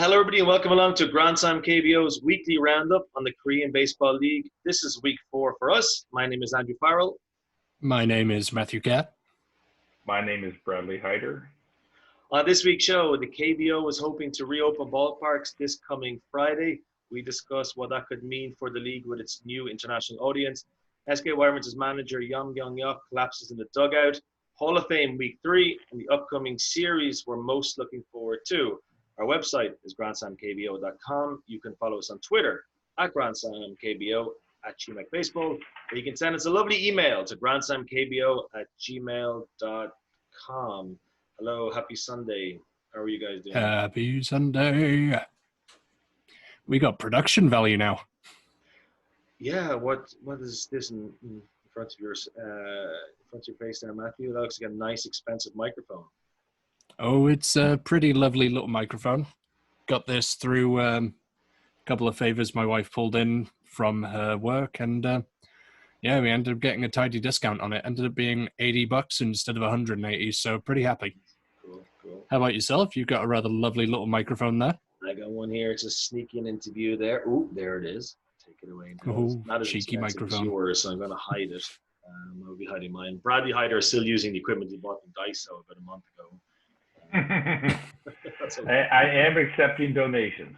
Hello, everybody, and welcome along to Grand Slam KBO's weekly roundup on the Korean Baseball League. This is week 4 for us. My name is Andrew Farrell. My name is Matthew Catt. My name is Bradley Hyder. On this week's show, the KBO is hoping to reopen ballparks this coming Friday. We discuss what that could mean for the league with its new international audience. SK Wyverns' manager Yong Young-Yuk collapses in the dugout. Hall of Fame week 3 and the upcoming series we're most looking forward to. Our website is grandslamkbo.com. You can follow us on Twitter at grandslamkbo, at GMACBaseball. Or you can send us a lovely email to grandslamkbo@gmail.com. Hello, happy Sunday. How are you guys doing? Happy Sunday. We got production value now. Yeah, what is this in front of your face there, Matthew? That looks like a nice, expensive microphone. Oh, it's a pretty lovely little microphone. Got this through a couple of favors my wife pulled in from her work, and we ended up getting a tidy discount on it. Ended up being $80 instead of $180, so pretty happy. Cool. How about yourself? You've got a rather lovely little microphone there. I got one here. It's a sneaking interview there. Ooh, there it is. Take it away. Oh, not as cheeky microphone. as yours, so I'm going to hide it. I'll be hiding mine. Bradley Hyder is still using the equipment he bought from Daiso about a month ago. I am accepting donations.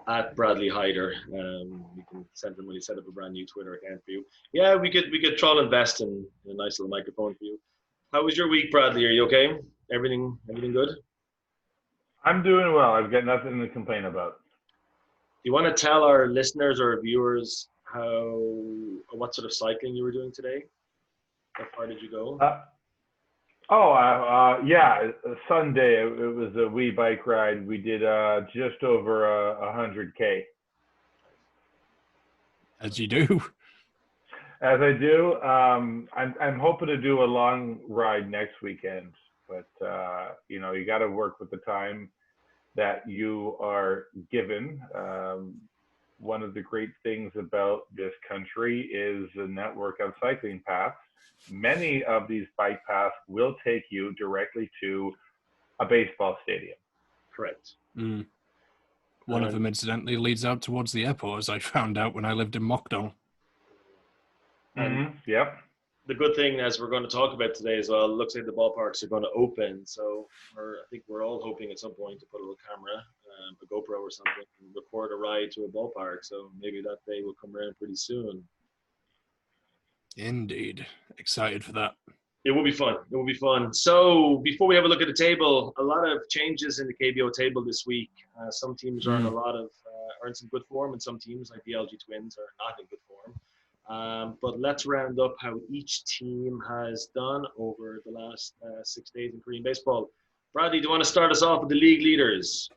At Bradley Hyder, you can send him when he set up a brand new Twitter account for you. Yeah, we could try and invest in a nice little microphone for you. How was your week, Bradley? Are you okay? Everything good? I'm doing well. I've got nothing to complain about. Do you want to tell our listeners or viewers what sort of cycling you were doing today? How far did you go? Sunday. It was a wee bike ride. We did just over 100K. As you do. As I do. I'm hoping to do a long ride next weekend, but you got to work with the time that you are given. One of the great things about this country is the network of cycling paths. Many of these bike paths will take you directly to a baseball stadium. Correct. One of them, incidentally, leads out towards the airport, as I found out when I lived in Mokdong. Yep. The good thing, as we're going to talk about today as well, it looks like the ballparks are going to open. So I think we're all hoping at some point to put a little camera, a GoPro or something, and record a ride to a ballpark. So maybe that day will come around pretty soon. Indeed. Excited for that. It will be fun. So before we have a look at the table, a lot of changes in the KBO table this week. Some teams are in are in some good form, and some teams, like the LG Twins, are not in good form. But let's round up how each team has done over the last 6 days in Korean baseball. Bradley, do you want to start us off with the league leaders?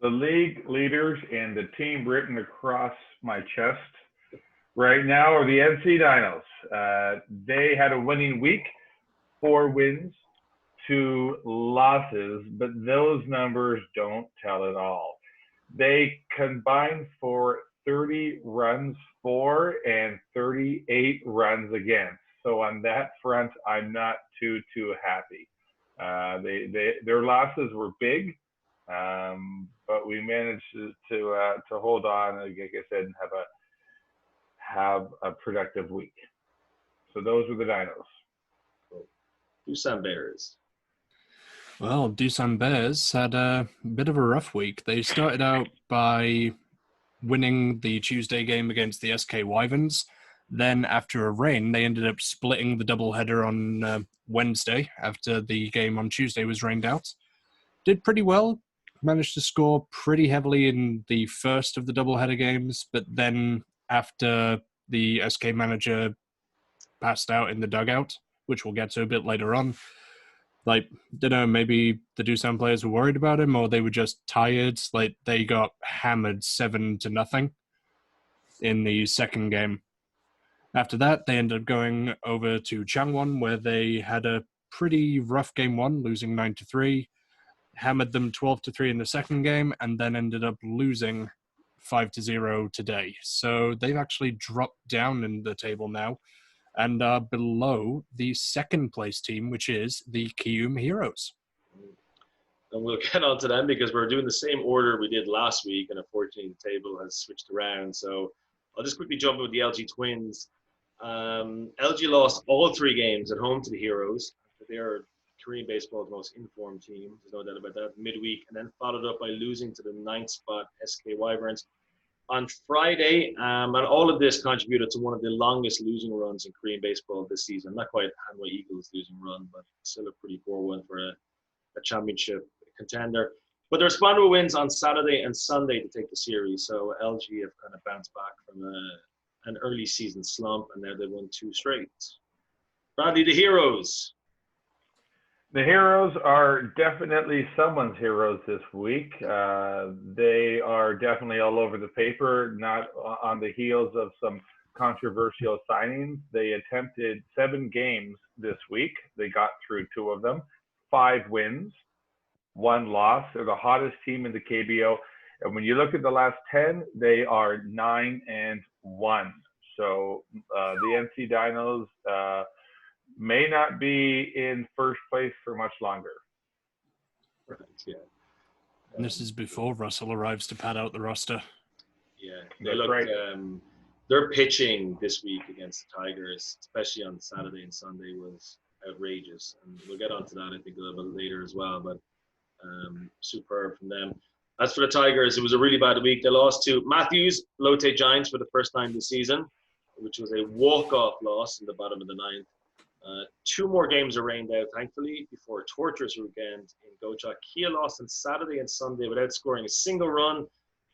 The league leaders and the team written across my chest right now are the NC Dinos. They had a winning week, 4 wins, 2 losses, but those numbers don't tell it all. They combined for 30 runs for and 38 runs against. So on that front, I'm not too happy. Their losses were big, but we managed to hold on, like I said, and have a productive week. So those were the Dinos. Doosan Bears. Well, Doosan Bears had a bit of a rough week. They started out by winning the Tuesday game against the SK Wyverns. Then, after a rain, they ended up splitting the doubleheader on Wednesday after the game on Tuesday was rained out. Did pretty well. Managed to score pretty heavily in the first of the doubleheader games, but then after the SK manager passed out in the dugout, which we'll get to a bit later on, maybe the Doosan players were worried about him, or they were just tired. They got hammered 7-0 in the second game. After that, they ended up going over to Changwon, where they had a pretty rough game 1, losing 9-3, hammered them 12-3 in the second game, and then ended up losing 5-0 today. So they've actually dropped down in the table now and are below the second place team, which is the Kium Heroes. and we'll get on to them because we're doing the same order we did last week, and unfortunately the table has switched around. So I'll just quickly jump in with the LG Twins. LG lost all 3 games at home to the Heroes. They're Korean baseball's most informed team. There's no doubt about that. Midweek, and then followed up by losing to the 9th spot SK Wyverns on Friday. And all of this contributed to one of the longest losing runs in Korean baseball this season. Not quite Hanwha Eagles' losing run, but still a pretty poor one for a championship contender. But they responded with wins on Saturday and Sunday to take the series. So LG have kind of bounced back from an early season slump, and now they've won 2 straight. Bradley, the Heroes. The Heroes are definitely someone's heroes this week. They are definitely all over the paper, not on the heels of some controversial signings. They attempted 7 games this week. They got through 2 of them, 5 wins, 1 loss. They're the hottest team in the KBO. And when you look at the last 10, they are 9-1. So the NC Dinos may not be in first place for much longer. Right, yeah. And this is before Russell arrives to pad out the roster. Yeah, That's right. Their pitching this week against the Tigers, especially on Saturday and Sunday, was outrageous. And we'll get onto that, I think, a little bit later as well. But superb from them. As for the Tigers, it was a really bad week. They lost to Matthews, Lotte Giants for the first time this season, which was a walk-off loss in the bottom of the 9th. 2 more games are rained out, thankfully, before a torturous weekend in Gocha. Kia lost on Saturday and Sunday without scoring a single run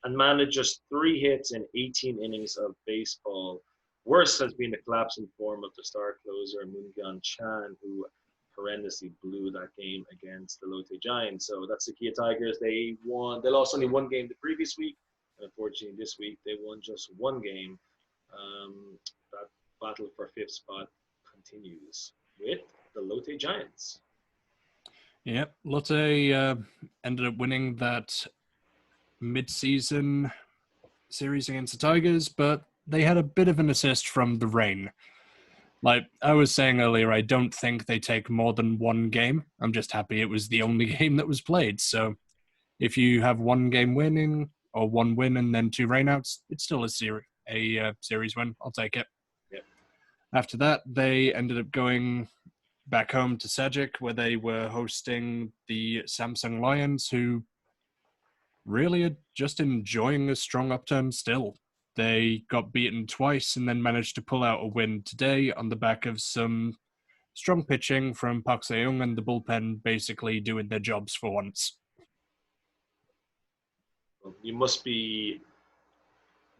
and managed just 3 hits in 18 innings of baseball. Worse has been the collapse in form of the star closer, Moon-Gyun Chan, who horrendously blew that game against the Lotte Giants. So that's the Kia Tigers. They lost only 1 game the previous week, and unfortunately this week they won just 1 game. That battle for 5th spot continues with the Lotte Giants. Yep, Lotte ended up winning that mid-season series against the Tigers, but they had a bit of an assist from the rain. Like I was saying earlier, I don't think they take more than 1 game. I'm just happy it was the only game that was played. So if you have 1 game winning or 1 win and then 2 rainouts, it's still a series win. I'll take it. Yep. After that, they ended up going back home to Sajic, where they were hosting the Samsung Lions, who really are just enjoying a strong upturn still. They got beaten twice and then managed to pull out a win today on the back of some strong pitching from Park Se-young and the bullpen basically doing their jobs for once. You must be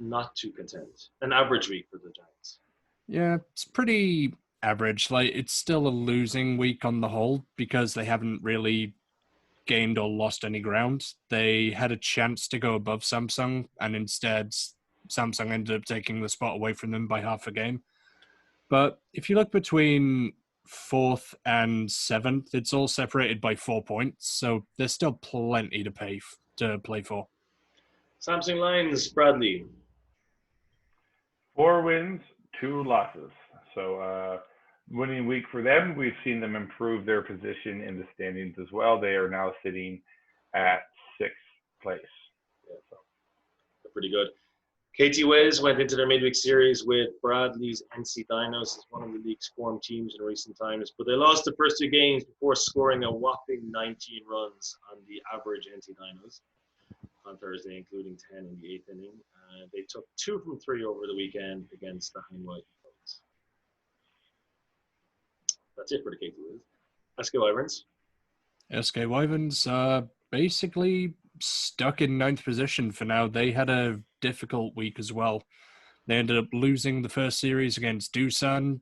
not too content. An average week for the Giants. Yeah, it's pretty average. Like, it's still a losing week on the whole because they haven't really gained or lost any ground. They had a chance to go above Samsung, and instead Samsung ended up taking the spot away from them by half a game. But if you look between 4th and 7th, it's all separated by 4 points, so there's still plenty to play for. Samsung Lions, Bradley. 4 wins, 2 losses. So winning week for them. We've seen them improve their position in the standings as well. They are now sitting at 6th place. Yeah, so pretty good. KT Wiz went into their midweek series with Bradley's NC Dinos as one of the league's form teams in recent times, but they lost the first 2 games before scoring a whopping 19 runs on the average NC Dinos on Thursday, including 10 in the 8th inning. They took 2 from 3 over the weekend against the Hanwha Eagles. That's it for the KT Wiz. SK Wyverns. SK Wyverns are basically stuck in 9th position for now. They had a difficult week as well. They ended up losing the first series against Doosan.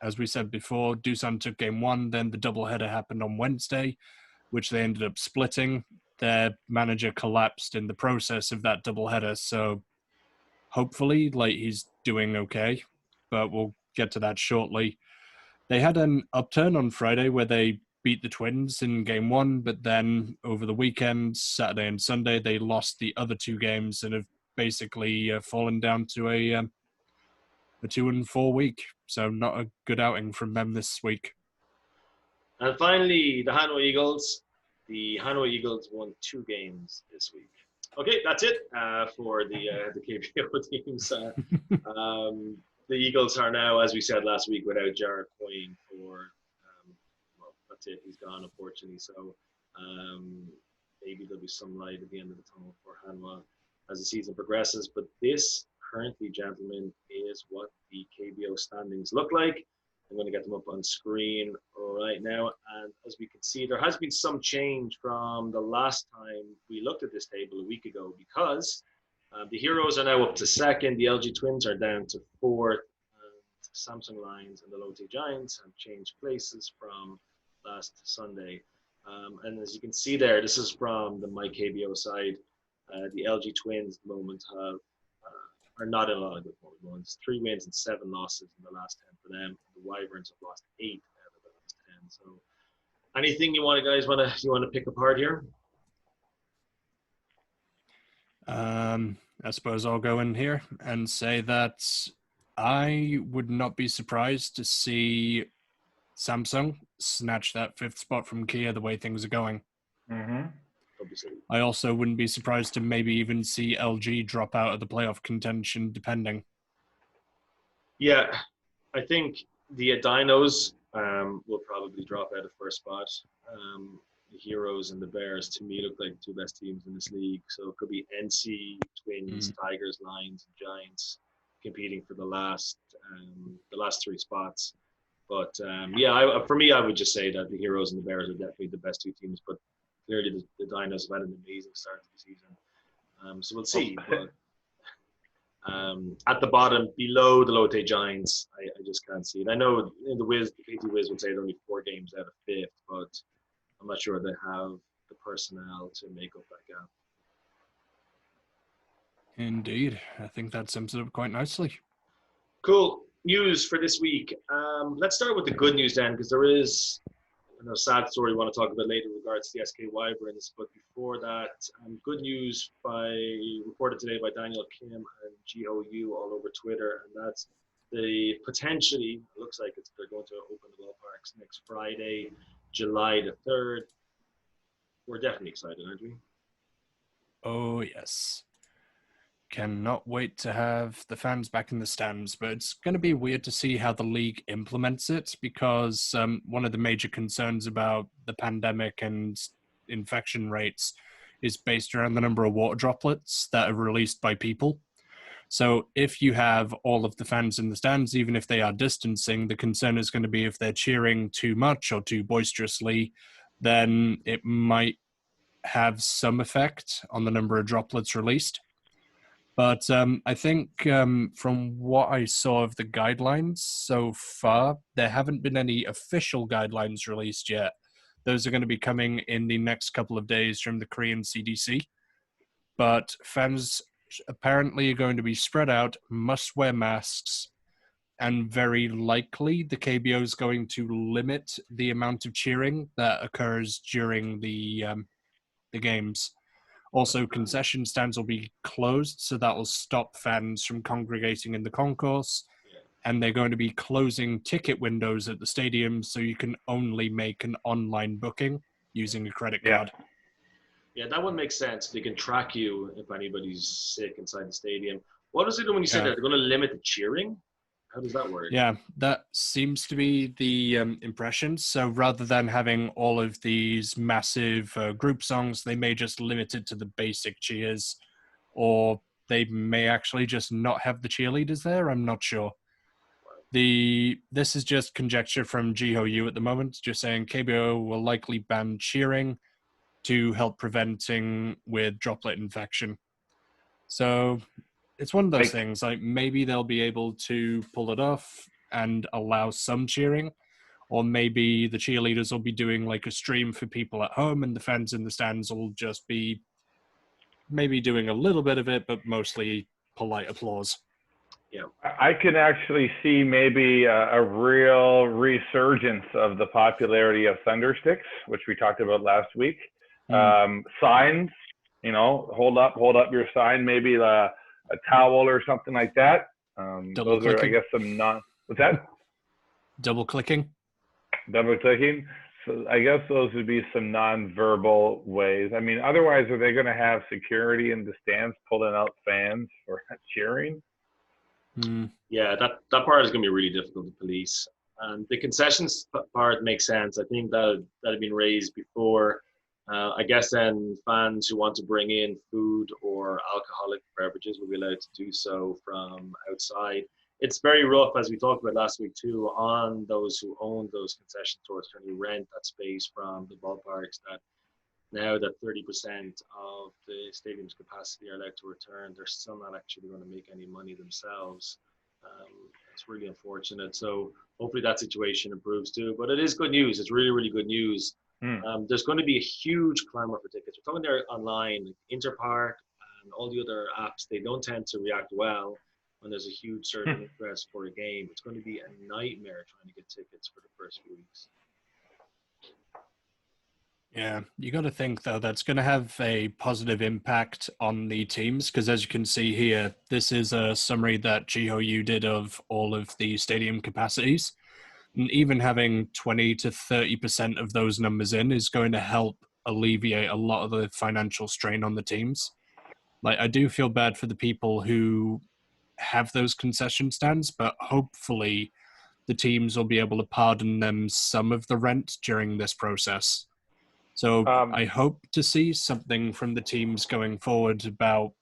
As we said before, Doosan took game 1, then the doubleheader happened on Wednesday, which they ended up splitting. Their manager collapsed in the process of that doubleheader, so hopefully, he's doing okay, but we'll get to that shortly. They had an upturn on Friday where they beat the Twins in game 1, but then over the weekend, Saturday and Sunday, they lost the other 2 games and have basically fallen down to a 2-4 week. So not a good outing from them this week. And finally, the Hanwha Eagles. The Hanoi Eagles won 2 games this week. Okay, that's it for the KBO teams. The Eagles are now, as we said last week, without Jared Quinn for, well, that's it. He's gone, unfortunately. So maybe there'll be some light at the end of the tunnel for Hanwha as the season progresses. But this currently, gentlemen, is what the KBO standings look like. I'm going to get them up on screen right now. And as we can see, there has been some change from the last time we looked at this table a week ago, because the Heroes are now up to 2nd. The LG Twins are down to 4th. Samsung Lions and the Lotte Giants have changed places from last Sunday. And as you can see there, this is from the My KBO side. The LG Twins at the moment are not in a lot of good moments. 3 wins and 7 losses in the last 10 for them. The Wyverns have lost 8 out of the last 10. So anything you want to pick apart here? I suppose I'll go in here and say that I would not be surprised to see Samsung snatch that 5th spot from Kia the way things are going. Mm-hmm. I also wouldn't be surprised to maybe even see LG drop out of the playoff contention, depending. Yeah, I think the Dinos will probably drop out of first spot. The Heroes and the Bears, to me, look like the 2 best teams in this league. So it could be NC, Twins, Tigers, Lions, and Giants competing for the last 3 spots. But for me, I would just say that the Heroes and the Bears are definitely the best 2 teams. But clearly, the Dinos have had an amazing start to the season. So we'll see. But at the bottom, below the Lotte Giants, I just can't see it. I know in the KT Wiz would say they're only 4 games out of 5th, but I'm not sure they have the personnel to make up that gap. Indeed. I think that sums it up quite nicely. Cool. News for this week. Let's start with the good news then, because there is a sad story we want to talk about later in regards to the SK Wyverns. But before that, good news reported today by Daniel Kim and Jiho Yu all over Twitter, and that's potentially, it looks like they're going to open the ballparks next Friday, July the 3rd. We're definitely excited, aren't we? Oh, yes. Cannot wait to have the fans back in the stands, but it's going to be weird to see how the league implements it, because one of the major concerns about the pandemic and infection rates is based around the number of water droplets that are released by people. So if you have all of the fans in the stands, even if they are distancing, the concern is going to be if they're cheering too much or too boisterously, then it might have some effect on the number of droplets released. But I think from what I saw of the guidelines so far, there haven't been any official guidelines released yet. Those are going to be coming in the next couple of days from the Korean CDC. But fans apparently are going to be spread out, must wear masks, and very likely the KBO is going to limit the amount of cheering that occurs during the games. Also, concession stands will be closed, so that will stop fans from congregating in the concourse. And they're going to be closing ticket windows at the stadium, so you can only make an online booking using a credit card. Yeah, that would make sense. They can track you if anybody's sick inside the stadium. What was it when you said that they're going to limit the cheering? How does that work? Yeah, that seems to be the impression. So rather than having all of these massive group songs, they may just limit it to the basic cheers, or they may actually just not have the cheerleaders there. I'm not sure. This is just conjecture from Jiho Yu at the moment, just saying KBO will likely ban cheering to help preventing with droplet infection. So it's one of those things, like maybe they'll be able to pull it off and allow some cheering, or maybe the cheerleaders will be doing like a stream for people at home and the fans in the stands will just be maybe doing a little bit of it, but mostly polite applause. Yeah, I can actually see maybe a real resurgence of the popularity of thunder sticks, which we talked about last week. Signs, hold up your sign, maybe a towel or something like that. Double clicking. I guess, some what's that? Double clicking. Double clicking. So I guess those would be some non-verbal ways. I mean, otherwise, are they going to have security in the stands pulling out fans for cheering? Yeah, that part is going to be really difficult to police. And the concessions part makes sense. I think that had been raised before. I guess then fans who want to bring in food or alcoholic beverages will be allowed to do so from outside. It's very rough, as we talked about last week too, on those who own those concession stores to rent that space from the ballparks. That now that 30% of the stadium's capacity are allowed to return, they're still not actually going to make any money themselves. It's really unfortunate. So hopefully that situation improves too. But it is good news. It's really, really good news. There's going to be a huge clamor for tickets. We're talking there online, like Interpark and all the other apps. They don't tend to react well when there's a huge surge in interest for a game. It's going to be a nightmare trying to get tickets for the first few weeks. Yeah, you got to think, though, that's going to have a positive impact on the teams because, as you can see here, this is a summary that GOU did of all of the stadium capacities. And even having 20 to 30% of those numbers in is going to help alleviate a lot of the financial strain on the teams. Like, I do feel bad for the people who have those concession stands, but hopefully the teams will be able to pardon them some of the rent during this process. So I hope to see something from the teams going forward about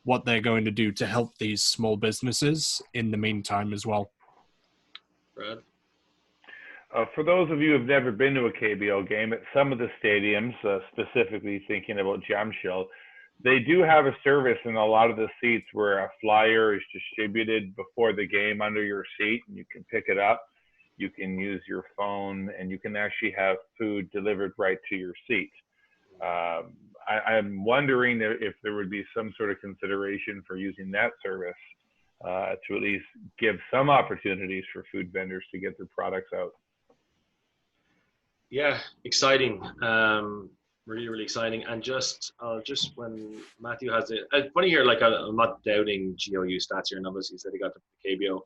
what they're going to do to help these small businesses in the meantime as well. Brad? For those of you who have never been to a KBO game, at some of the stadiums, specifically thinking about Jamshil, they do have a service in a lot of the seats where a flyer is distributed before the game under your seat, and you can pick it up. You can use your phone, and you can actually have food delivered right to your seat. I'm wondering if there would be some sort of consideration for using that service to at least give some opportunities for food vendors to get their products out. Yeah, exciting. Really, really exciting. And just when Matthew has it, funny here, like I'm not doubting GOU stats here, and obviously he said he got the KBO.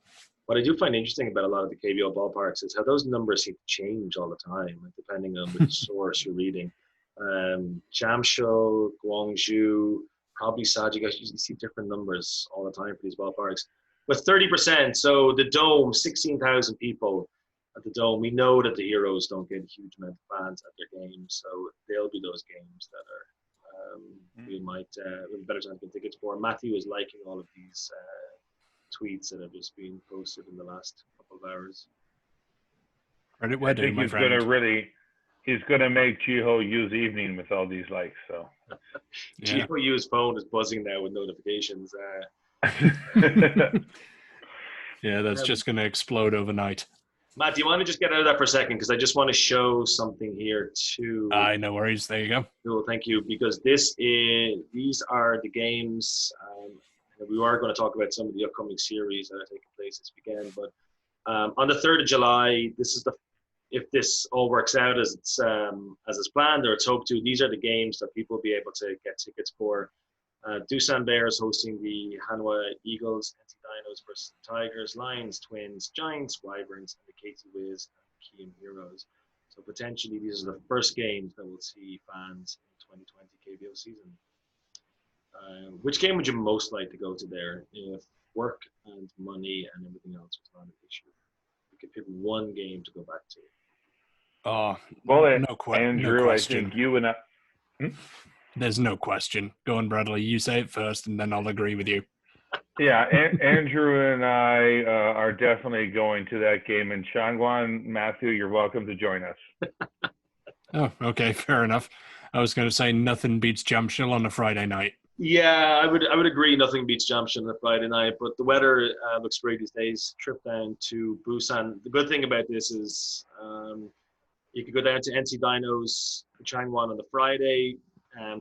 What I do find interesting about a lot of the KBO ballparks is how those numbers seem to change all the time, like depending on which source you're reading. Jamshil, Gwangju, probably Sajigash, you see different numbers all the time for these ballparks. With 30%, so the Dome, 16,000 people at the Dome. We know that the Heroes don't get a huge amount of fans at their games, so they'll be those games that are we might have a better chance to get tickets for. Matthew is liking all of these tweets that have just been posted in the last couple of hours. Credit where due, my friend. He's gonna make GOU's evening with all these likes. So yeah. GOU's phone is buzzing now with notifications. Yeah, that's just going to explode overnight. Matt, do you want to just get out of that for a second? Because I just want to show something here too. No worries. There you go. Cool, thank you. Because these are the games. We are going to talk about some of the upcoming series that are taking place this weekend. But on the 3rd of July, if this all works out as it's planned or it's hoped to, these are the games that people will be able to get tickets for. Doosan Bears hosting the Hanwha Eagles, NC Dinos versus the Tigers, Lions, Twins, Giants, Wyverns, and the KT Wiz and Keem Heroes. So potentially these are the first games that we'll see fans in 2020 KBO season. Which game would you most like to go to there if work and money and everything else was not an issue? You could pick one game to go back to. Andrew, no question. I think you and I... There's no question. Go on, Bradley. You say it first, and then I'll agree with you. Yeah, Andrew and I are definitely going to that game in Changwon. Matthew, you're welcome to join us. Oh, okay, fair enough. I was going to say nothing beats Jamshil on a Friday night. Yeah, I would agree. Nothing beats Jamshil on a Friday night, but the weather looks great these days. Trip down to Busan. The good thing about this is you could go down to NC Dinos Changwon on the Friday.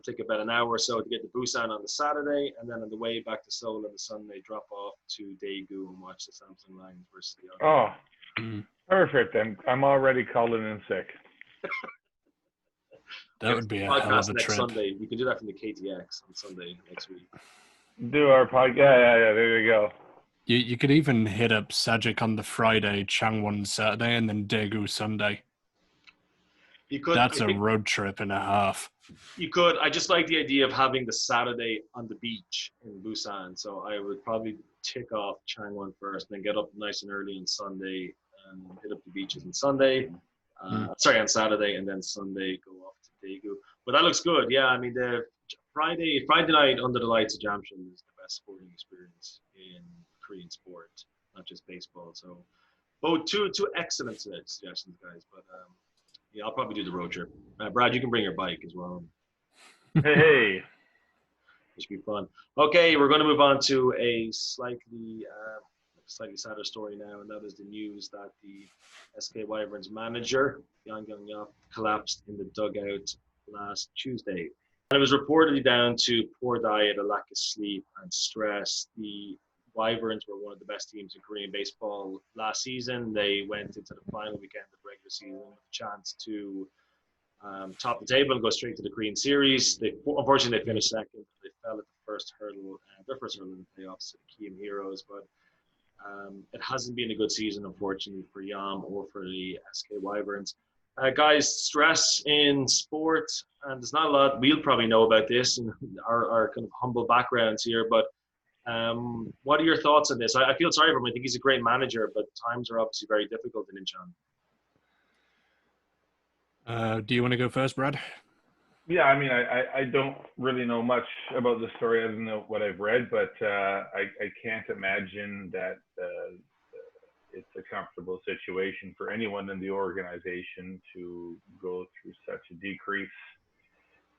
Take about an hour or so to get to Busan on the Saturday, and then on the way back to Seoul on the Sunday, drop off to Daegu and watch the Samsung Lions versus the other. Oh, perfect. I'm already calling in sick. That would be a hell of a next trip. Sunday. We can do that from the KTX on Sunday next week. Do our podcast. Yeah. There you go. You could even hit up Sajik on the Friday, Changwon Saturday, and then Daegu Sunday. You could. That's a road trip and a half. You could. I just like the idea of having the Saturday on the beach in Busan. So I would probably tick off Changwon first, then get up nice and early on Sunday and hit up the beaches on Sunday. On Saturday, and then Sunday go off to Daegu. But that looks good. Yeah, I mean the Friday night under the lights of Jamshun is the best sporting experience in Korean sport, not just baseball. So both two excellent suggestions, guys. But yeah, I'll probably do the road trip. Brad, you can bring your bike as well. Hey. It should be fun. Okay, we're going to move on to a slightly sadder story now, and that is the news that the SK Wyverns manager, Yang Young-yup, collapsed in the dugout last Tuesday. And it was reportedly down to poor diet, a lack of sleep, and stress. The Wyverns were one of the best teams in Korean baseball last season. They went into the final weekend of the regular season with a chance to top the table and go straight to the Korean series. Unfortunately, they finished second. They fell at their first hurdle in the playoffs to the Kiam Heroes. But it hasn't been a good season, unfortunately, for Yam or for the SK Wyverns. Guys, stress in sport, and there's not a lot we'll probably know about this in our kind of humble backgrounds here, but what are your thoughts on this? I feel sorry for him. I think he's a great manager, but times are obviously very difficult in Incheon. Do you want to go first, Brad? Yeah, I mean, I don't really know much about the story other than what I've read, but I can't imagine that it's a comfortable situation for anyone in the organization to go through such a decrease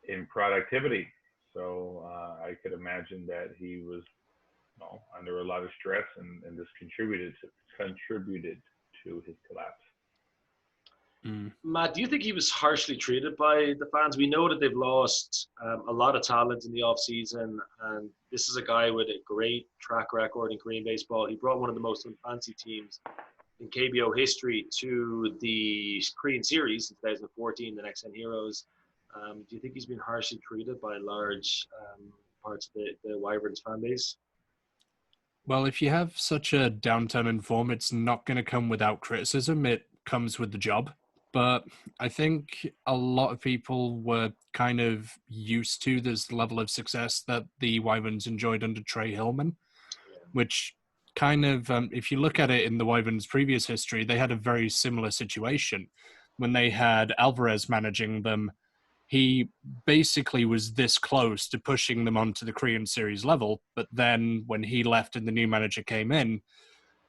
in productivity. So I could imagine that he was under a lot of stress, and this contributed to his collapse. Matt, do you think he was harshly treated by the fans? We know that they've lost a lot of talent in the offseason, and this is a guy with a great track record in Korean baseball. He brought one of the most fancy teams in KBO history to the Korean series in 2014, the XN Heroes. Do you think he's been harshly treated by large parts of the Wyverns fan base? Well, if you have such a downturn in form, it's not going to come without criticism. It comes with the job. But I think a lot of people were kind of used to this level of success that the Wyverns enjoyed under Trey Hillman, which kind of, if you look at it in the Wyverns' previous history, they had a very similar situation. When they had Alvarez managing them, he basically was this close to pushing them onto the Korean series level. But then when he left and the new manager came in,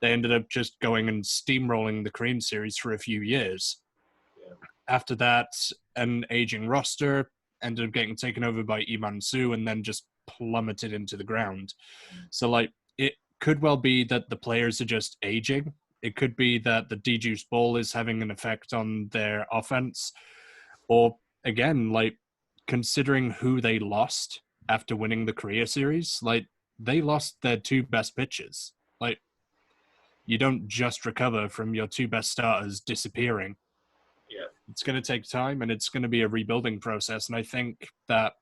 they ended up just going and steamrolling the Korean series for a few years. After that, an aging roster ended up getting taken over by Lee Man-soo and then just plummeted into the ground. So, it could well be that the players are just aging. It could be that the dejuiced ball is having an effect on their offense. Or, again, considering who they lost after winning the Korea series, they lost their two best pitchers. You don't just recover from your two best starters disappearing. Yeah. It's going to take time, and it's going to be a rebuilding process. And I think that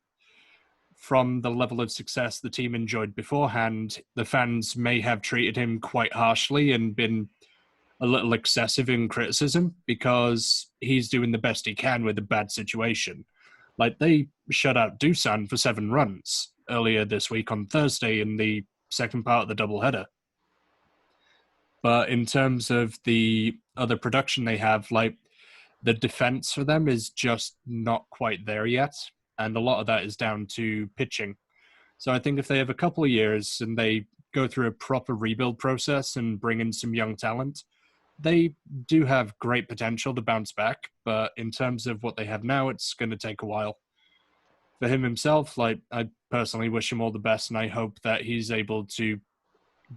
from the level of success the team enjoyed beforehand, the fans may have treated him quite harshly and been a little excessive in criticism because he's doing the best he can with a bad situation. They shut out Doosan for 7 runs earlier this week on Thursday in the second part of the doubleheader. But in terms of the other production they have, the defense for them is just not quite there yet. And a lot of that is down to pitching. So I think if they have a couple of years and they go through a proper rebuild process and bring in some young talent, they do have great potential to bounce back. But in terms of what they have now, it's going to take a while. For him himself, I personally wish him all the best, and I hope that he's able to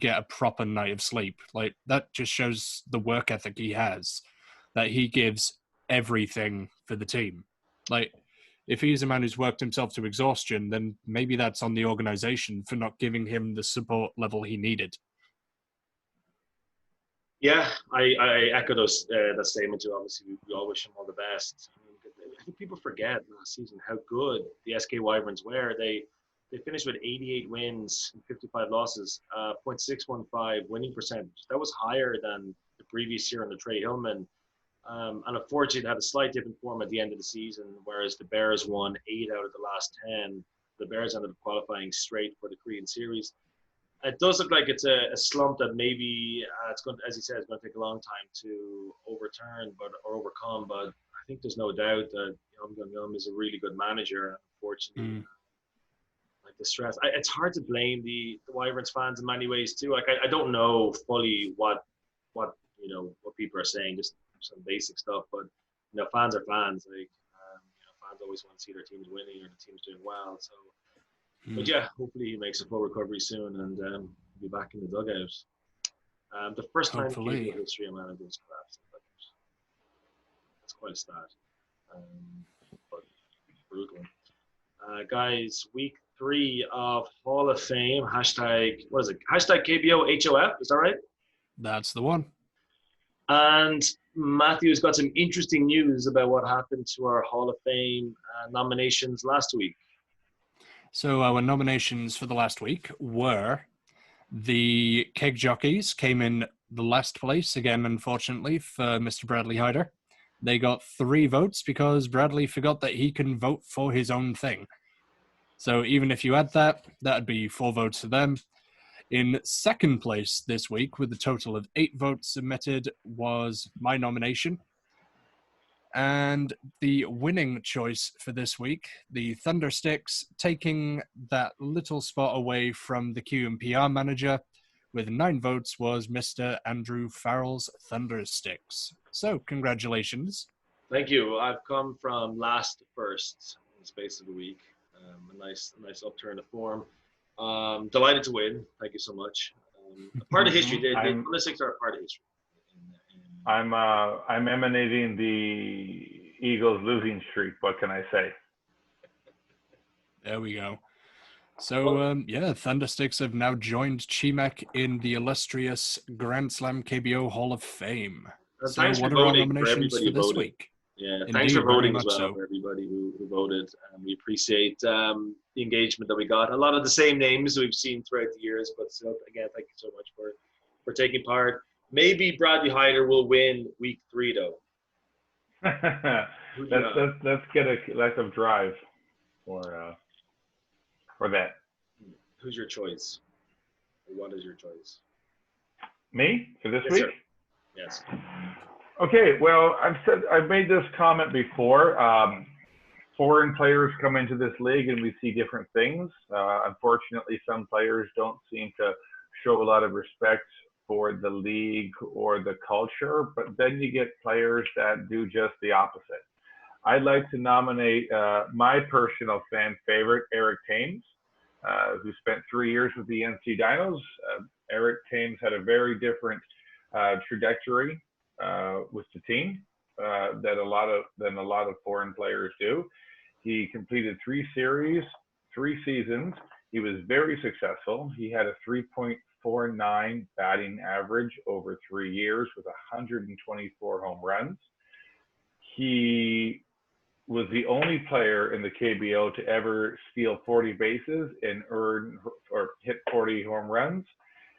get a proper night of sleep. That just shows the work ethic he has, that he gives everything for the team. If he's a man who's worked himself to exhaustion, then maybe that's on the organization for not giving him the support level he needed. Yeah, I echo that statement too. Obviously, we all wish him all the best. I think people forget last season how good the SK Wyverns were. They finished with 88 wins and 55 losses, .615 winning percentage. That was higher than the previous year under Trey Hillman. And unfortunately, they had a slight dip in form at the end of the season, whereas the Bears won 8 out of the last 10. The Bears ended up qualifying straight for the Korean Series. It does look like it's a slump that maybe it's going to, as you said, it's going to take a long time to overturn or overcome. But I think there's no doubt that Yum is a really good manager. Unfortunately, like the stress, it's hard to blame the Wyverns fans in many ways too. Like I don't know fully what people are saying, just some basic stuff. But fans are fans. Like fans always want to see their teams winning or the teams doing well. So. But yeah, hopefully he makes a full recovery soon and be back in the dugout. The first time in KBO history a manager's collapsed. That's quite sad. But brutal. Guys, week 3 of Hall of Fame. Hashtag KBO HOF. Is that right? That's the one. And Matthew's got some interesting news about what happened to our Hall of Fame nominations last week. So our nominations for the last week were the Keg Jockeys came in the last place, again, unfortunately, for Mr. Bradley Hyder. They got 3 votes because Bradley forgot that he can vote for his own thing. So even if you add that, that'd be 4 votes for them. In second place this week, with a total of 8 votes submitted, was my nomination. And the winning choice for this week, the Thundersticks, taking that little spot away from the Q and PR manager with 9 votes, was Mr. Andrew Farrell's Thundersticks. So, congratulations. Thank you. I've come from last to first in the space of a week. A nice upturn of form. Delighted to win. Thank you so much. Part of history. The Thundersticks are a part of history. I'm emanating the Eagles losing streak. What can I say? There we go. So, Thundersticks have now joined Chimek in the illustrious Grand Slam KBO Hall of Fame. So what are our nominations for this week? Yeah, Indeed, thanks for voting as well, so. for everybody who voted. We appreciate the engagement that we got. A lot of the same names we've seen throughout the years, but still, again, thank you so much for taking part. Maybe Bradley Hyder will win week 3, though. Let's get a collective drive for that. Who's your choice? What is your choice? Me for this Yes, week? sir. Yes. Okay. Well, I've made this comment before. Foreign players come into this league and we see different things. Unfortunately, some players don't seem to show a lot of respect for the league or the culture, but then you get players that do just the opposite. I'd like to nominate my personal fan favorite, Eric Thames, who spent 3 years with the NC Dinos. Eric Thames had a very different trajectory with the team than a lot of foreign players do. He completed 3 series, 3 seasons. He was very successful. He had a 3.49 batting average over 3 years with 124 home runs. He was the only player in the KBO to ever steal 40 bases and earn or hit 40 home runs.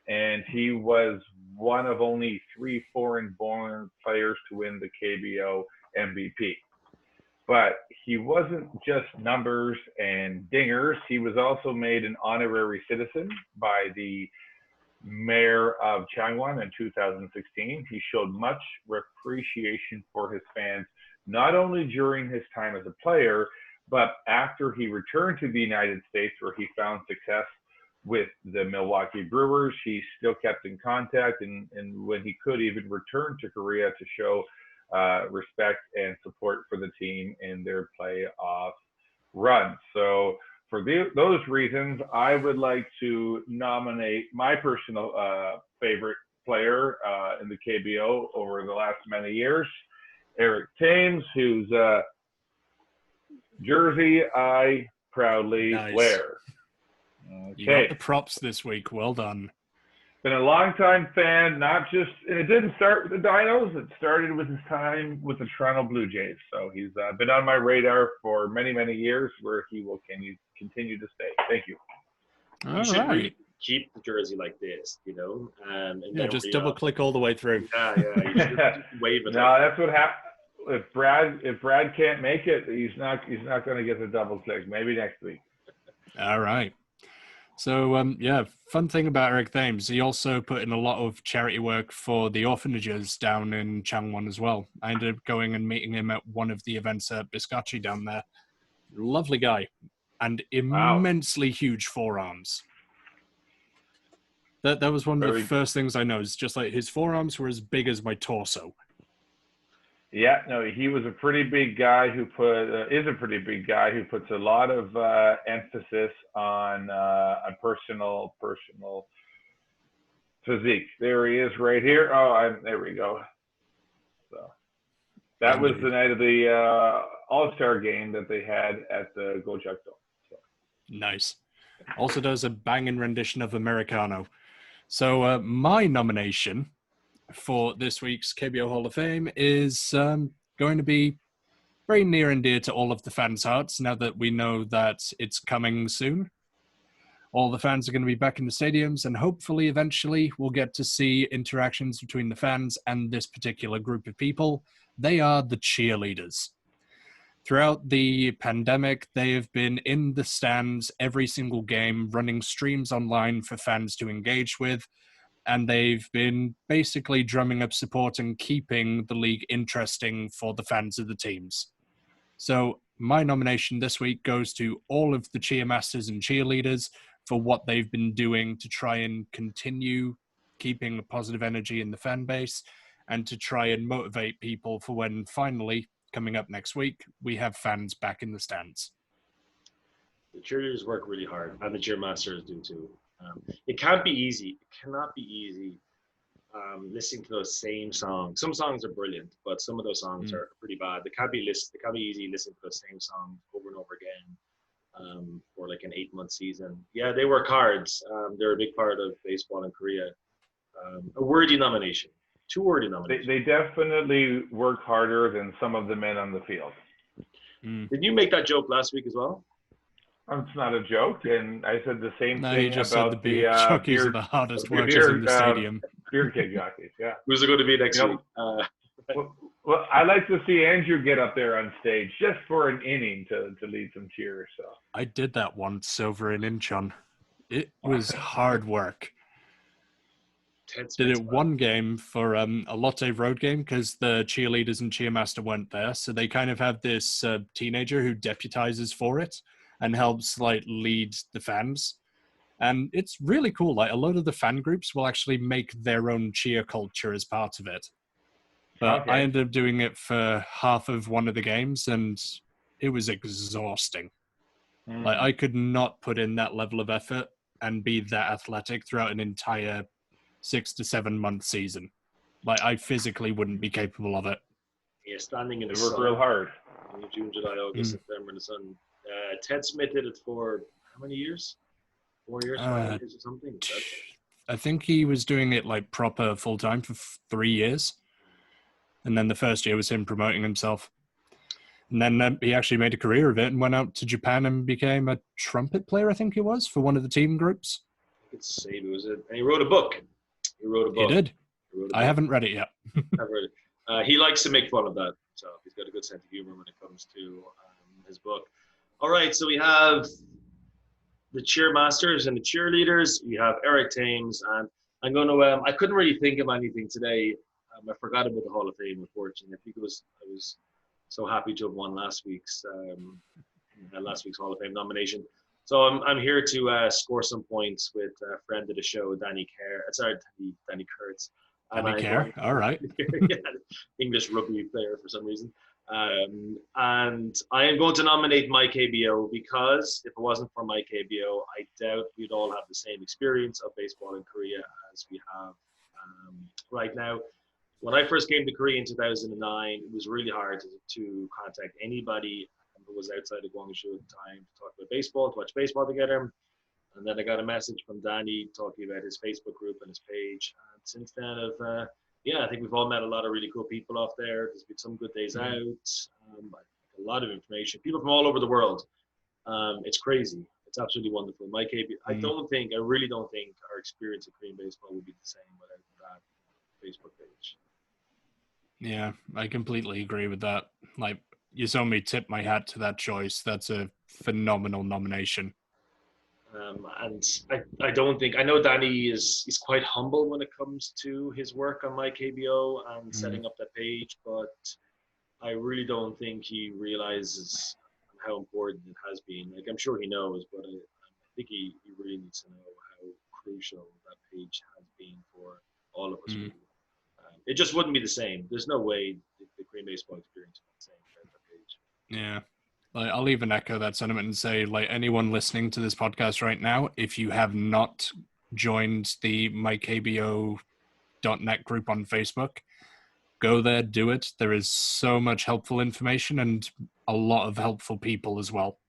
And he was one of only 3 foreign-born players to win the KBO MVP. But he wasn't just numbers and dingers. He was also made an honorary citizen by the mayor of Changwon in 2016. He showed much appreciation for his fans, not only during his time as a player, but after he returned to the United States, where he found success with the Milwaukee Brewers. He still kept in contact, and when he could, even returned to Korea to show respect and support for the team in their playoff run. So for those reasons, I would like to nominate my personal favorite player in the KBO over the last many years, Eric Thames, whose jersey I proudly wear. Okay. You got the props this week. Well done. Been a longtime fan, and it didn't start with the Dinos. It started with his time with the Toronto Blue Jays. So he's been on my radar for many, many years, where he will continue to stay. Thank you. All right. keep the jersey like this, you know. And Yeah, then just double click all the way through. Yeah, you just wave it. No, that's what happened. If Brad can't make it, he's not going to get the double click. Maybe next week. All right. So, yeah, fun thing about Eric Thames, he also put in a lot of charity work for the orphanages down in Changwon as well. I ended up going and meeting him at one of the events at Biscacci down there. Lovely guy. And immensely huge forearms. That was one of the first things I noticed. Just like his forearms were as big as my torso. Yeah, no, he was a pretty big guy who is a pretty big guy who puts a lot of emphasis on personal physique. There he is, right here. There we go. So that was the night of the All-Star game that they had at the Gojek Dome. So. Nice. Also does a banging rendition of Americano. So my nomination for this week's KBO Hall of Fame is going to be very near and dear to all of the fans' hearts now that we know that it's coming soon. All the fans are going to be back in the stadiums, and hopefully eventually we'll get to see interactions between the fans and this particular group of people. They are the cheerleaders. Throughout the pandemic, they have been in the stands every single game, running streams online for fans to engage with, and they've been basically drumming up support and keeping the league interesting for the fans of the teams. So my nomination this week goes to all of the cheermasters and cheerleaders for what they've been doing to try and continue keeping a positive energy in the fan base and to try and motivate people for when finally, coming up next week, we have fans back in the stands. The cheerleaders work really hard, and the cheermasters do too. It can't be easy. It cannot be easy listening to those same songs. Some songs are brilliant, but some of those songs are pretty bad. It can't be easy listening to those same songs over and over again for like an 8-month season. Yeah, they work hard. They're a big part of baseball in Korea. A worthy nomination. 2 worthy nominations. They definitely work harder than some of the men on the field. Did you make that joke last week as well? It's not a joke, and I said the same thing he just about said the jockeys are the hardest workers in the stadium. Beer keg jockeys, yeah. Who's it going to be next week? Well, I like to see Andrew get up there on stage just for an inning to lead some cheers. So I did that once over in Incheon. It was hard work. Did it one game for a Lotte road game because the cheerleaders and cheermaster weren't there, so they kind of have this teenager who deputizes for it and helps like lead the fans. And it's really cool. Like a lot of the fan groups will actually make their own cheer culture as part of it. But I ended up doing it for half of one of the games, and it was exhausting. Like I could not put in that level of effort and be that athletic throughout an entire 6 to 7 month season. Like I physically wouldn't be capable of it. Yeah, standing in the sun. They work real hard. June, July, August, September in the sun. Ted Smith did it for how many years? 4 years, 5 years or something? I think he was doing it like proper full time for 3 years. And then the first year was him promoting himself. And then he actually made a career of it and went out to Japan and became a trumpet player, I think he was, for one of the team groups. It's say it was it. And he wrote a book. He did. I haven't read it yet. I've read it. He likes to make fun of that. So he's got a good sense of humor when it comes to his book. All right, so we have the cheermasters and the cheerleaders. We have Eric Thames, and I'm going to. I couldn't really think of anything today. I forgot about the Hall of Fame, unfortunately. I think I was so happy to have won last week's Hall of Fame nomination. So I'm here to score some points with a friend of the show, Danny Kurtz. Danny Kerr, all right. Yeah, English rugby player for some reason. And I am going to nominate my KBO because if it wasn't for my KBO, I doubt we'd all have the same experience of baseball in Korea as we have right now. When I first came to Korea in 2009, it was really hard to contact anybody who was outside of Gwangju at the time to talk about baseball, to watch baseball together. And then I got a message from Danny talking about his Facebook group and his page. And since then, I think we've all met a lot of really cool people off there. There's been some good days out, a lot of information. People from all over the world. It's crazy. It's absolutely wonderful. My KB, I really don't think our experience at Korean baseball would be the same without that Facebook page. Yeah, I completely agree with that. Like, you saw me tip my hat to that choice. That's a phenomenal nomination. And I don't think, I know Danny is quite humble when it comes to his work on my KBO and setting up that page, but I really don't think he realizes how important it has been. Like, I'm sure he knows, but I think he really needs to know how crucial that page has been for all of us. Really. It just wouldn't be the same. There's no way the Korean baseball experience would be the same without that page. Yeah. Like, I'll even echo that sentiment and say, like, anyone listening to this podcast right now, if you have not joined the mykbo.net group on Facebook, go there, do it. There is so much helpful information and a lot of helpful people as well.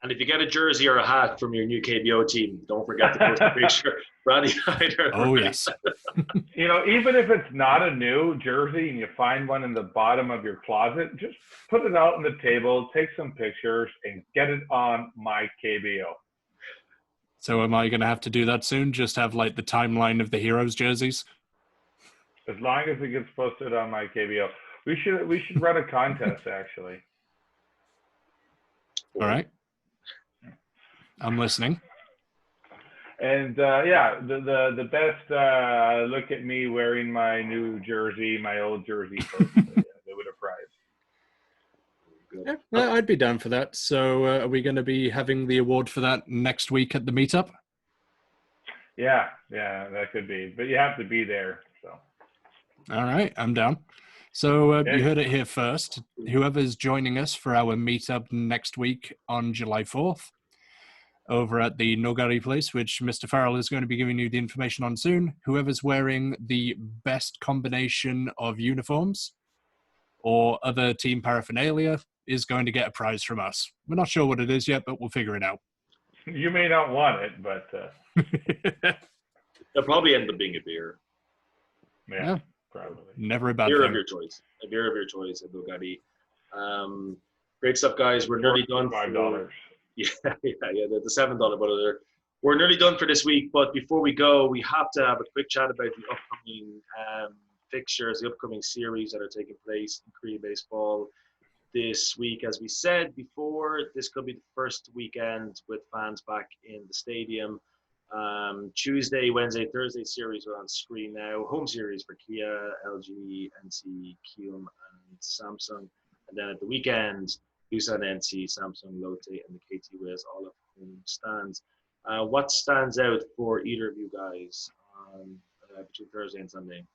And if you get a jersey or a hat from your new KBO team, don't forget to post a picture. Brady Hyder. Oh, yes. You know, even if it's not a new jersey and you find one in the bottom of your closet, just put it out on the table, take some pictures, and get it on my KBO. So am I going to have to do that soon? Just have, like, the timeline of the Heroes jerseys? As long as it gets posted on my KBO. We should run a contest, actually. All right. I'm listening. And the best look at me wearing my new jersey, my old jersey, they would have prize. Yeah, I'd be down for that. So are we going to be having the award for that next week at the meetup? Yeah, that could be. But you have to be there. So. All right, I'm down. So you heard it here first. Whoever's joining us for our meetup next week on July 4th, over at the Nogari place, which Mr. Farrell is going to be giving you the information on soon. Whoever's wearing the best combination of uniforms or other team paraphernalia is going to get a prize from us. We're not sure what it is yet, but we'll figure it out. You may not want it, but... It'll probably end up being a beer. Yeah, probably. Never a bad beer thing. of your choice. A beer of your choice at Nogari. Great stuff, guys. We're nearly done. $5. Yeah, the $7 bottle there. We're nearly done for this week, but before we go, we have to have a quick chat about the upcoming fixtures, the upcoming series that are taking place in Korean baseball this week. As we said before, this could be the first weekend with fans back in the stadium. Tuesday, Wednesday, Thursday series are on screen now. Home series for Kia, LG, NC, Kium, and Samsung. And then at the weekend, Doosan, NC, Samsung, Lotte, and the KT Wiz all have home stands. What stands out for either of you guys between Thursday and Sunday?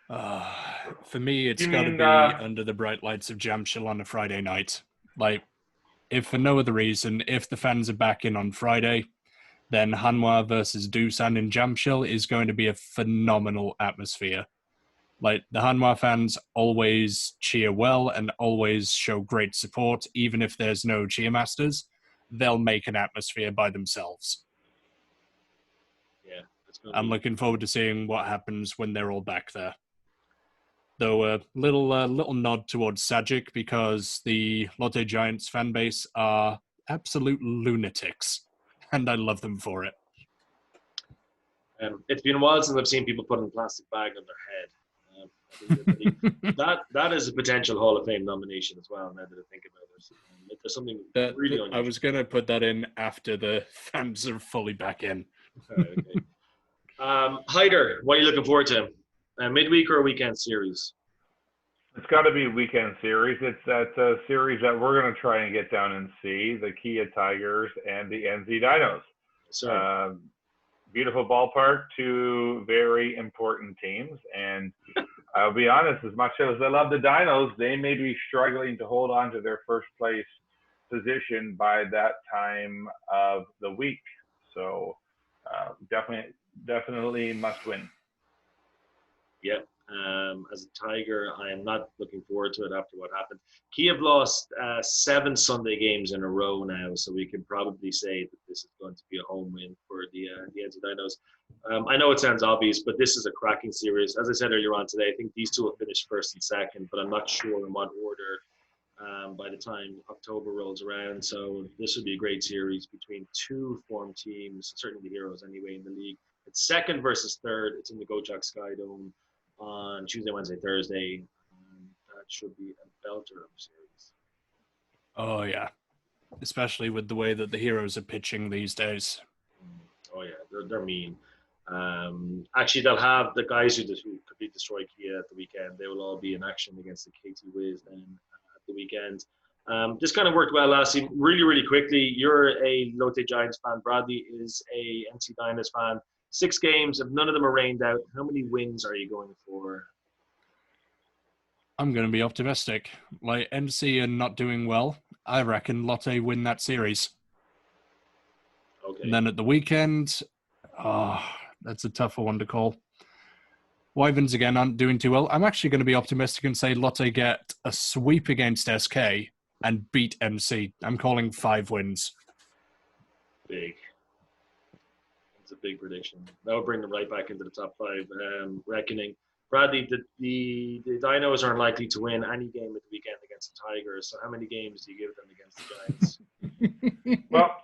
For me, it's got to be under the bright lights of Jamshil on a Friday night. Like, if for no other reason, if the fans are back in on Friday, then Hanwha versus Doosan in Jamshil is going to be a phenomenal atmosphere. Like, the Hanwha fans always cheer well and always show great support, even if there's no cheermasters. They'll make an atmosphere by themselves. Yeah, I'm looking forward to seeing what happens when they're all back there. Though a little nod towards Sajic, because the Lotte Giants fan base are absolute lunatics, and I love them for it. It's been a while since I've seen people put a plastic bag on their head. That is a potential Hall of Fame nomination as well, now that I think about it. There's something really unusual. I was going to put that in after the fans are fully back in. Okay. Hyder, what are you looking forward to? A midweek or a weekend series? It's got to be a weekend series. It's a series that we're going to try and get down and see, the Kia Tigers and the NZ Dinos. Sorry. Beautiful ballpark, two very important teams. And I'll be honest, as much as I love the Dinos, they may be struggling to hold on to their first place position by that time of the week. So definitely must win. Yeah. As a Tiger, I am not looking forward to it after what happened. Kia have lost 7 Sunday games in a row now, so we can probably say that this is going to be a home win for the NC Dinos. I know it sounds obvious, but this is a cracking series. As I said earlier on today, I think these two will finish first and second, but I'm not sure in what order. by the time October rolls around. So this would be a great series between two form teams, certainly the Heroes anyway in the league. It's second versus third. It's in the Gochak Sky Dome on Tuesday, Wednesday, Thursday. That should be a belter of a series. Oh, yeah. Especially with the way that the Heroes are pitching these days. Oh, yeah. They're mean. Actually, they'll have the guys who completely destroy Kia at the weekend. They will all be in action against the KT Wiz then at the weekend. This kind of worked well last season. Really, really quickly, you're a Lotte Giants fan. Bradley is a NC Dinos fan. 6 games, if none of them are rained out, how many wins are you going for? I'm going to be optimistic. Like, NC are not doing well. I reckon Lotte win that series. Okay. And then at the weekend, that's a tougher one to call. Wyverns, again, aren't doing too well. I'm actually going to be optimistic and say Lotte get a sweep against SK and beat NC. I'm calling 5 wins. Big. It's a big prediction. That would bring them right back into the top 5 reckoning. Bradley, the Dinos are unlikely to win any game at the weekend against the Tigers. So how many games do you give them against the Giants? Well,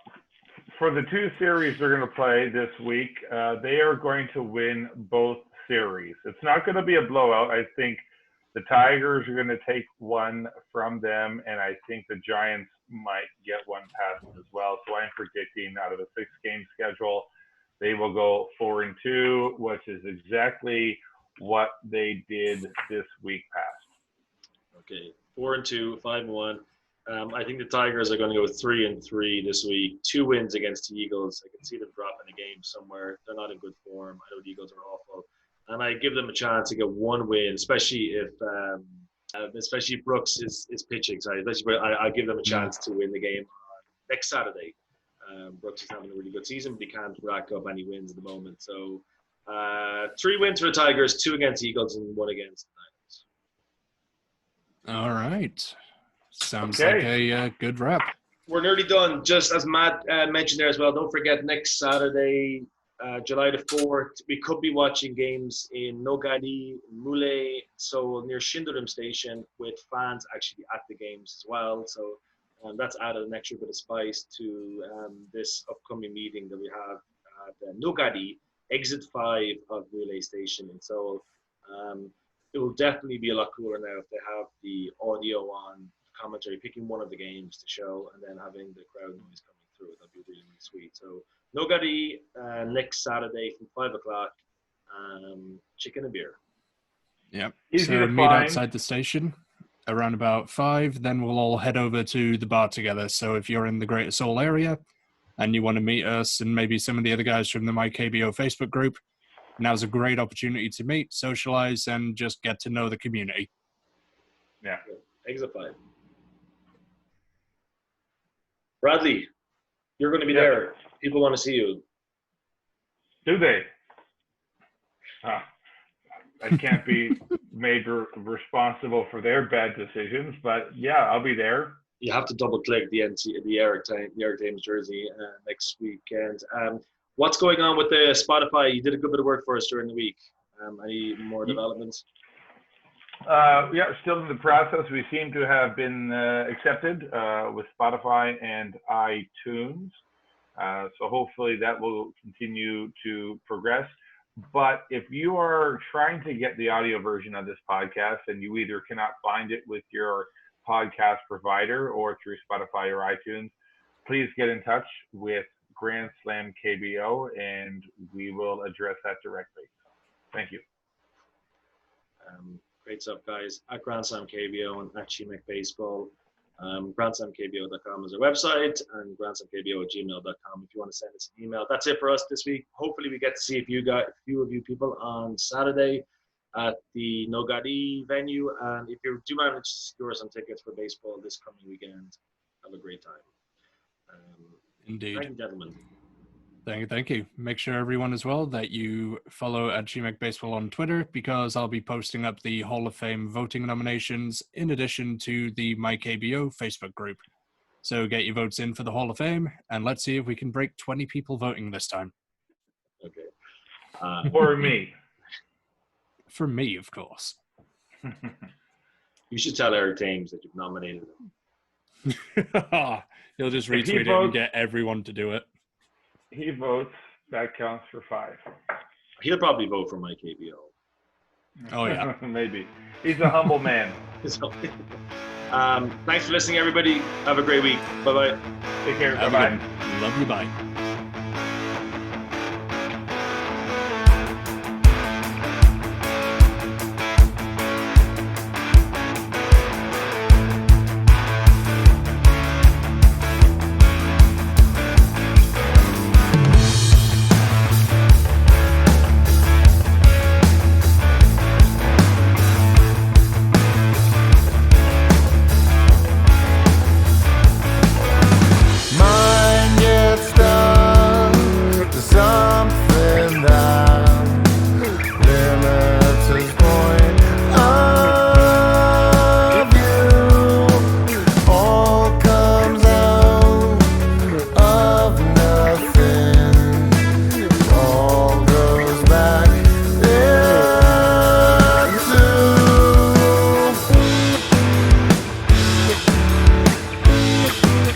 for the 2 series they're going to play this week, they are going to win both series. It's not going to be a blowout. I think the Tigers are going to take one from them, and I think the Giants might get one past as well. So I'm predicting out of a 6-game schedule, they will go 4-2, which is exactly what they did this week past. Okay, 4-2, 5-1. I think the Tigers are going to go 3-3 this week. 2 wins against the Eagles. I can see them dropping a game somewhere. They're not in good form. I know the Eagles are awful, and I give them a chance to get 1 win, especially if Brooks is pitching. Sorry, I give them a chance to win the game on next Saturday. Brooks is having a really good season, but he can't rack up any wins at the moment. So 3 wins for the Tigers, 2 against the Eagles, and 1 against the Niners. All right. Sounds Okay. like a good wrap. We're nearly done. Just as Matt mentioned there as well, don't forget next Saturday, July the 4th, we could be watching games in Nogari, Mule, Seoul, near Shindorim Station, with fans actually at the games as well. So that's added an extra bit of spice to this upcoming meeting that we have at Nogari, exit 5 of Mule Station in Seoul. It will definitely be a lot cooler now if they have the audio on commentary, picking one of the games to show, and then having the crowd noise coming through. That'd be really, really sweet. So Nogari next Saturday from 5 o'clock. Chicken and beer. Yep. Easy So to meet find. outside the station around about 5. Then we'll all head over to the bar together. So if you're in the Greater Seoul area and you want to meet us and maybe some of the other guys from the KBO Facebook group, now's a great opportunity to meet, socialize, and just get to know the community. Yeah. Exit 5. Bradley, you're going to be Yeah. there. People want to see you. Do they? I can't be made responsible for their bad decisions, but yeah, I'll be there. You have to double click the Eric Thames jersey next weekend. What's going on with the Spotify? You did a good bit of work for us during the week. Any more developments? Yeah, still in the process. We seem to have been accepted with Spotify and iTunes. So hopefully that will continue to progress. But if you are trying to get the audio version of this podcast and you either cannot find it with your podcast provider or through Spotify or iTunes, please get in touch with Grand Slam KBO and we will address that directly. Thank you. Great stuff, guys. At Grand Slam KBO and at GMEC Baseball. GrandSlamKBO.com is our website, and GrandSlamKBO@gmail.com if you want to send us an email. That's it for us this week. Hopefully we get to see a few of you people on Saturday at the Nogari venue. And if you do manage to secure some tickets for baseball this coming weekend, have a great time. Indeed. Thank you, gentlemen. Thank you. Make sure everyone as well that you follow at GMEC Baseball on Twitter, because I'll be posting up the Hall of Fame voting nominations in addition to the KBO Facebook group. So get your votes in for the Hall of Fame, and let's see if we can break 20 people voting this time. Okay. For me. For me, of course. You should tell Eric Thames that you've nominated him. He'll just If he retweet it and votes- get everyone to do it. He votes. That counts for 5. He'll probably vote for my KBO. Oh, yeah. Maybe. He's a humble man. So, thanks for listening, everybody. Have a great week. Bye-bye. Take care. Have a Bye-bye. good one. Love you. Bye.